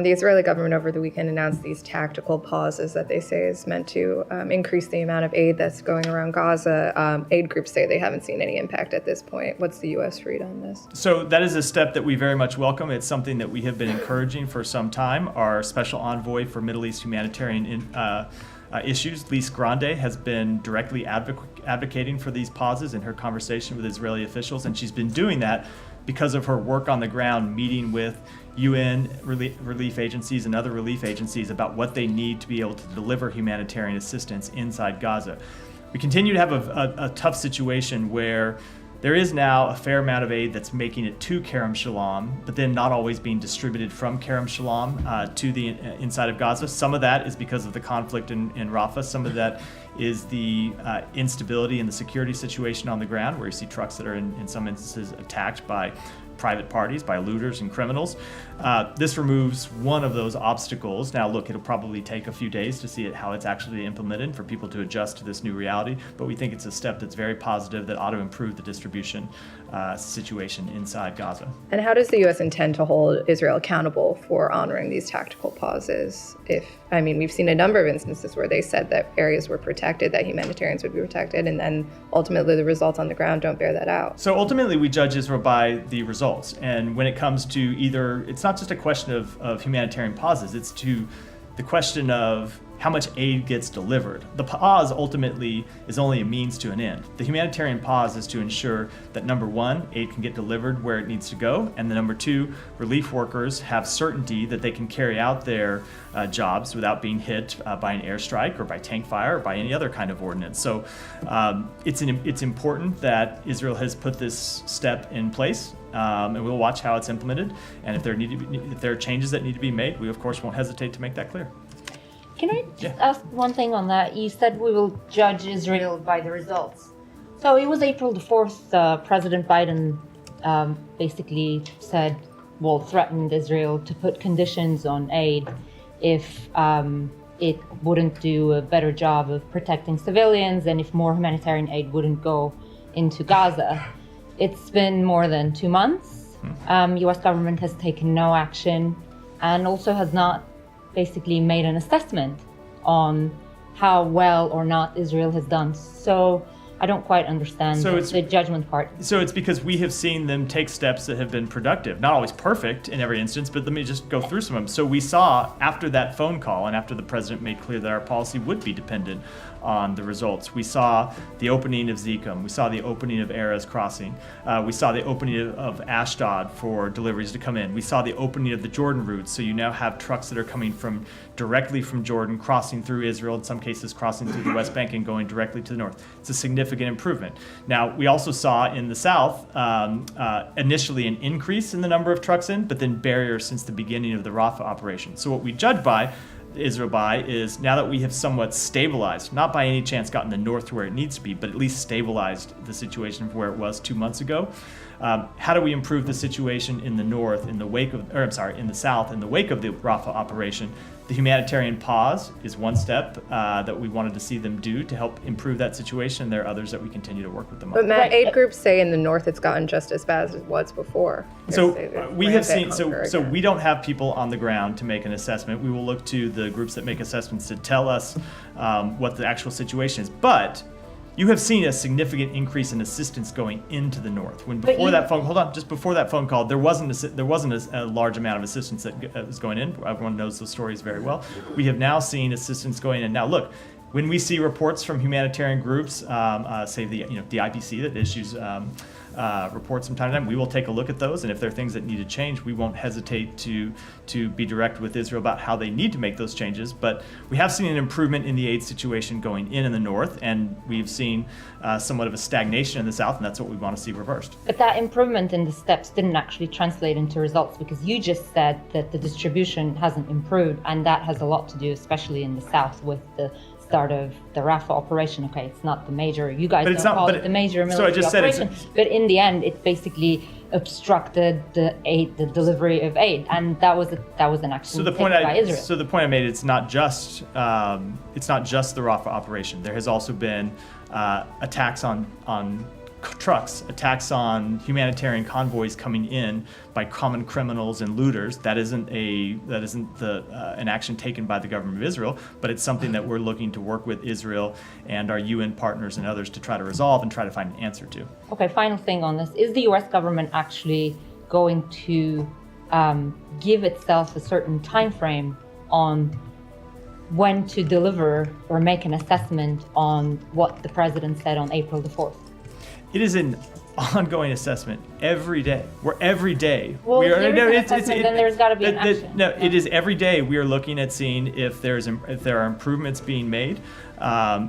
The Israeli government over the weekend announced these tactical pauses that they say is meant to increase the amount of aid that's going around Gaza. Aid groups say they haven't seen any impact at this point. What's the U.S. read on this? So that is a step that we very much welcome. It's something that we have been encouraging for some time. Our special envoy for Middle East humanitarian issues, Lise Grande, has been directly advocating for these pauses in her conversation with Israeli officials, and she's been doing that because of her work on the ground, meeting with UN relief agencies and other relief agencies about what they need to be able to deliver humanitarian assistance inside Gaza. We continue to have a tough situation where there is now a fair amount of aid that's making it to Kerem Shalom, but then not always being distributed from Kerem Shalom to the inside of Gaza. Some of that is because of the conflict in Rafah. Some of that is the instability in the security situation on the ground, where you see trucks that are in some instances attacked by private parties, by looters and criminals. This removes one of those obstacles. Now, look, it'll probably take a few days to see how it's actually implemented, for people to adjust to this new reality, but we think it's a step that's very positive that ought to improve the distribution situation inside Gaza. And how does the U.S. intend to hold Israel accountable for honoring these tactical pauses? We've seen a number of instances where they said that areas were protected, that humanitarians would be protected, and then ultimately the results on the ground don't bear that out. So ultimately we judge Israel by the results. And when it comes to it's not just a question of humanitarian pauses, it's to the question of how much aid gets delivered. The pause ultimately is only a means to an end. The humanitarian pause is to ensure that, number one, aid can get delivered where it needs to go, and then number two, relief workers have certainty that they can carry out their jobs without being hit by an airstrike or by tank fire or by any other kind of ordinance. So it's important that Israel has put this step in place, and we'll watch how it's implemented. And if there are changes that need to be made, we of course won't hesitate to make that clear. Can I just ask one thing on that? You said we will judge Israel by the results. So it was April the 4th, President Biden basically threatened Israel to put conditions on aid if it wouldn't do a better job of protecting civilians and if more humanitarian aid wouldn't go into Gaza. It's been more than 2 months. U.S. government has taken no action and also has not basically made an assessment on how well or not Israel has done. So I don't quite understand the judgment part. So it's because we have seen them take steps that have been productive. Not always perfect in every instance, but let me just go through some of them. So we saw after that phone call and after the president made clear that our policy would be dependent on the results, we saw the opening of Zikum, we saw the opening of Erez crossing, we saw the opening of Ashdod for deliveries to come in, we saw the opening of the Jordan route, so you now have trucks that are coming directly from Jordan, crossing through Israel, in some cases crossing through the West Bank and going directly to the north. It's a significant improvement. Now, we also saw in the south initially an increase in the number of trucks in, but then barriers since the beginning of the Rafah operation. So what we judge Israel by is, now that we have somewhat stabilized, not by any chance gotten the north to where it needs to be, but at least stabilized the situation from where it was 2 months ago. How do we improve the situation in the north in the south in the wake of the Rafah operation? The humanitarian pause is one step that we wanted to see them do to help improve that situation. There are others that we continue to work with them on. But Matt, aid groups say in the north it's gotten just as bad as it was before. So we have seen, so we don't have people on the ground to make an assessment. We will look to the groups that make assessments to tell us what the actual situation is. But you have seen a significant increase in assistance going into the north. Before that phone call, there wasn't a large amount of assistance that was going in. Everyone knows those stories very well. We have now seen assistance going in. Now, look, when we see reports from humanitarian groups, say the IPC that issues reports from time to time, we will take a look at those, and if there are things that need to change, we won't hesitate to be direct with Israel about how they need to make those changes. But we have seen an improvement in the aid situation going in the north, and we've seen somewhat of a stagnation in the south, and that's what we want to see reversed. But that improvement in the steps didn't actually translate into results, because you just said that the distribution hasn't improved, and that has a lot to do, especially in the south, with the start of the Rafah operation. Okay, it's not the major, you guys don't call it the major military operation, but in the end it basically obstructed the delivery of aid, and that was an action taken by Israel. So the point I made, it's not just the Rafah operation. There has also been attacks on trucks, attacks on humanitarian convoys coming in by common criminals and looters. That isn't an action taken by the government of Israel, but it's something that we're looking to work with Israel and our UN partners and others to try to resolve and try to find an answer to. Okay, final thing on this. Is the US government actually going to give itself a certain time frame on when to deliver or make an assessment on what the president said on April the 4th? It is an ongoing assessment every day. We're every day. Well, if there is an assessment, then there's got to be an action. No, it is every day we are looking at seeing if there are improvements being made,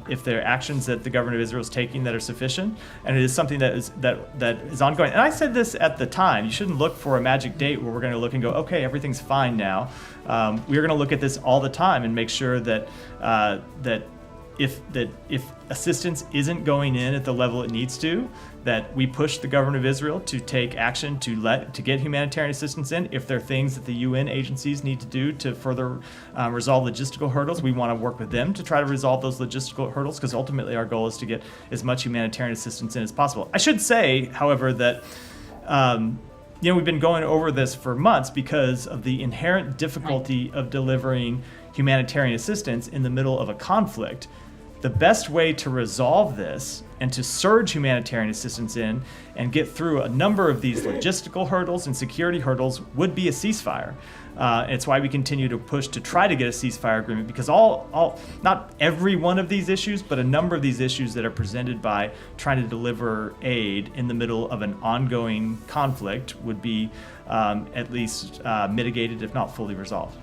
if there are actions that the government of Israel is taking that are sufficient, and it is something that is ongoing. And I said this at the time. You shouldn't look for a magic date where we're going to look and go, okay, everything's fine now. We're going to look at this all the time and make sure that if assistance isn't going in at the level it needs to, that we push the government of Israel to take action to get humanitarian assistance in. If there are things that the UN agencies need to do to further resolve logistical hurdles, we want to work with them to try to resolve those logistical hurdles, because ultimately our goal is to get as much humanitarian assistance in as possible. I should say, however, that we've been going over this for months because of the inherent difficulty of delivering humanitarian assistance in the middle of a conflict. The best way to resolve this and to surge humanitarian assistance in and get through a number of these logistical hurdles and security hurdles would be a ceasefire. It's why we continue to push to try to get a ceasefire agreement, because not every one of these issues, but a number of these issues that are presented by trying to deliver aid in the middle of an ongoing conflict would be at least mitigated, if not fully resolved.